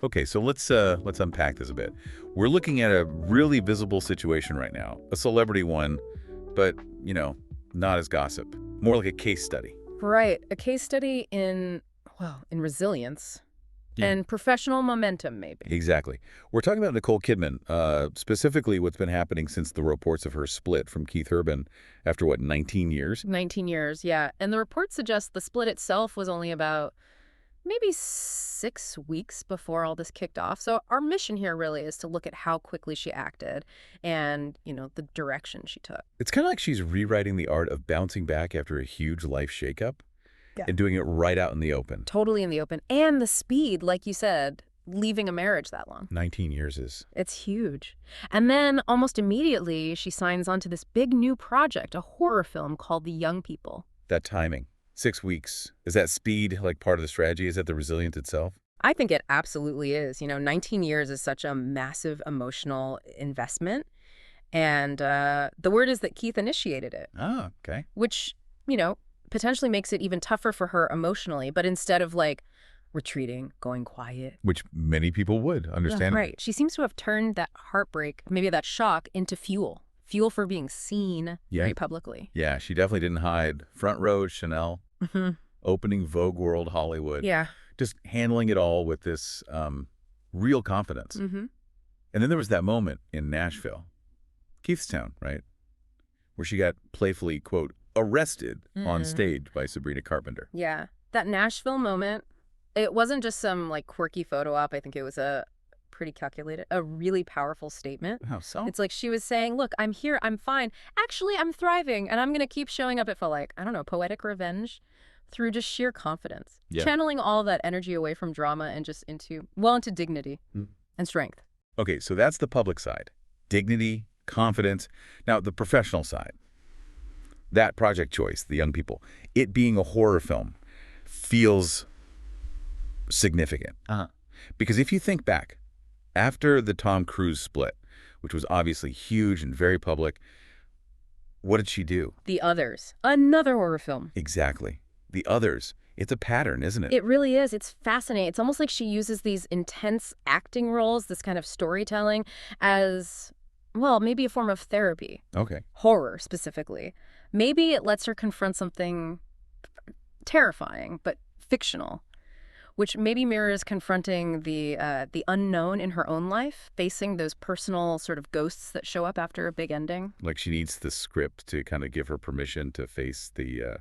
Okay, so let's unpack this a bit. We're looking at a really visible situation right now, a celebrity one, but, not as gossip. More like a case study. Right. A case study in resilience Yeah. and professional momentum, maybe. Exactly. We're talking about Nicole Kidman, specifically what's been happening since the reports of her split from Keith Urban after, 19 years? 19 years, yeah. And the report suggests the split itself was only about maybe 6 weeks before all this kicked off. So our mission here really is to look at how quickly she acted and, the direction she took. It's kind of like she's rewriting the art of bouncing back after a huge life shakeup Yeah. and doing it right out in the open. Totally in the open. And the speed, like you said, leaving a marriage that long. 19 years is... It's huge. And then almost immediately, she signs on to this big new project, a horror film called The Young People. That timing. 6 weeks. Is that speed like part of the strategy? Is that the resilience itself? I think it absolutely is. 19 years is such a massive emotional investment. And the word is that Keith initiated it, Oh, okay. which, potentially makes it even tougher for her emotionally. But instead of retreating, going quiet. Which many people would, understand. Right. She seems to have turned that heartbreak, maybe that shock, into fuel. Fuel for being seen very publicly. Yeah, she definitely didn't hide. Front row Chanel, opening Vogue World Hollywood. Yeah. Just handling it all with this real confidence. Mm-hmm. And then there was that moment in Nashville, Keithstown, right? Where she got playfully, quote, arrested on stage by Sabrina Carpenter. Yeah. That Nashville moment, it wasn't just some quirky photo op. I think it was a pretty calculated, a really powerful statement. How so? It's like she was saying, look, I'm here, I'm fine. Actually, I'm thriving, and I'm going to keep showing up. It felt like, I don't know, poetic revenge through just sheer confidence. Yeah. Channeling all that energy away from drama and just into dignity and strength. Okay, so that's the public side. Dignity, confidence. Now, the professional side. That project choice, The Young People, it being a horror film, feels significant. Because if you think back, after the Tom Cruise split, which was obviously huge and very public, what did she do? The Others, another horror film. Exactly. The Others. It's a pattern, isn't it? It really is. It's fascinating. It's almost like she uses these intense acting roles, this kind of storytelling, as, maybe a form of therapy. Okay. Horror, specifically. Maybe it lets her confront something terrifying, but fictional, which maybe mirrors confronting the unknown in her own life, facing those personal sort of ghosts that show up after a big ending. Like she needs the script to kind of give her permission to face the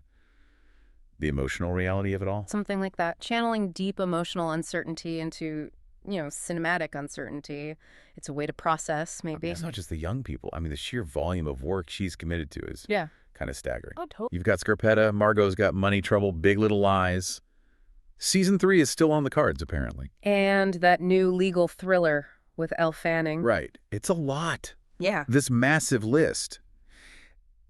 emotional reality of it all. Something like that. Channeling deep emotional uncertainty into, cinematic uncertainty. It's a way to process, maybe. It's not just the young people. I mean, the sheer volume of work she's committed to is kind of staggering. Oh, totally. You've got Scarpetta, Margot's got Money Trouble, Big Little Lies. Season 3 is still on the cards, apparently. And that new legal thriller with Elle Fanning. Right. It's a lot. Yeah. This massive list.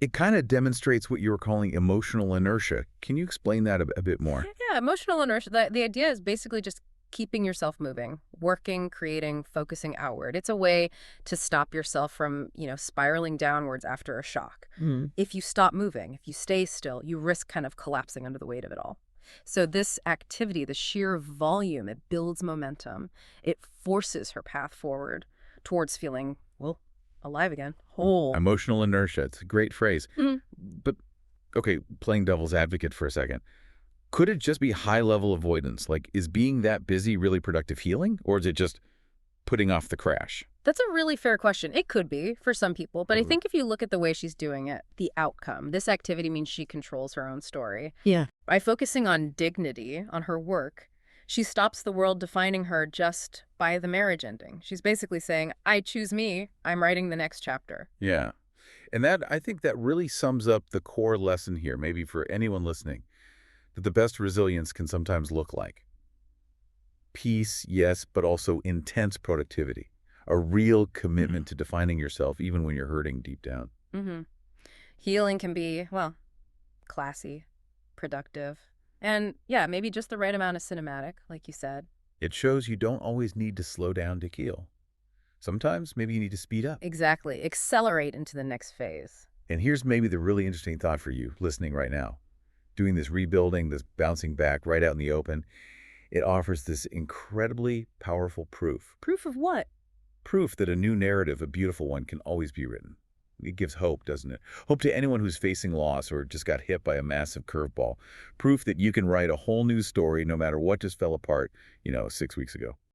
It kind of demonstrates what you were calling emotional inertia. Can you explain that a bit more? Yeah, emotional inertia. The idea is basically just keeping yourself moving, working, creating, focusing outward. It's a way to stop yourself from, spiraling downwards after a shock. If you stop moving, if you stay still, you risk kind of collapsing under the weight of it all. So this activity, the sheer volume, it builds momentum. It forces her path forward towards feeling, alive again, whole. Emotional inertia. It's a great phrase. But, okay, playing devil's advocate for a second. Could it just be high-level avoidance? Like, is being that busy really productive healing? Or is it just putting off the crash? That's a really fair question. It could be for some people, but I think if you look at the way she's doing it, the outcome, this activity means she controls her own story. Yeah. By focusing on dignity, on her work, she stops the world defining her just by the marriage ending. She's basically saying, I choose me. I'm writing the next chapter. Yeah. And I think that really sums up the core lesson here, maybe for anyone listening, that the best resilience can sometimes look like. Peace, yes, but also intense productivity. A real commitment to defining yourself even when you're hurting deep down. Healing can be, classy, productive, and maybe just the right amount of cinematic, like you said. It shows you don't always need to slow down to heal. Sometimes maybe you need to speed up. Exactly. Accelerate into the next phase. And here's maybe the really interesting thought for you listening right now. Doing this rebuilding, this bouncing back right out in the open, It offers this incredibly powerful proof. Proof of what? Proof that a new narrative, a beautiful one, can always be written. It gives hope, doesn't it? Hope to anyone who's facing loss or just got hit by a massive curveball. Proof that you can write a whole new story no matter what just fell apart, 6 weeks ago.